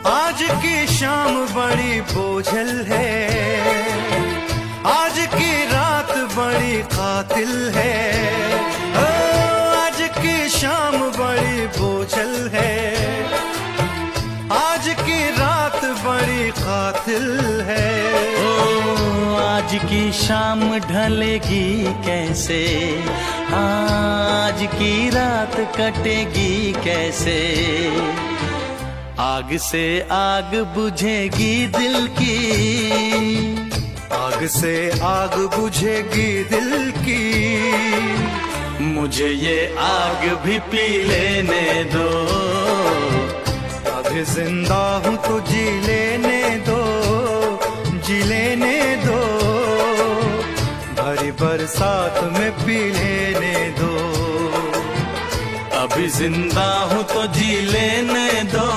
आज की शाम बड़ी बोझल है, आज की रात बड़ी कातिल है। ओ, आज की शाम बड़ी बोझल है, आज की रात बड़ी कातिल है। ओ आज की शाम ढलेगी कैसे, आज की रात कटेगी कैसे। आग से आग बुझेगी दिल की, आग से आग बुझेगी दिल की। मुझे ये आग भी पी लेने दो। अभी जिंदा हूँ तो जी लेने दो, जी लेने दो। भरी बरसात में पी लेने दो। अभी जिंदा हूँ तो जी लेने दो।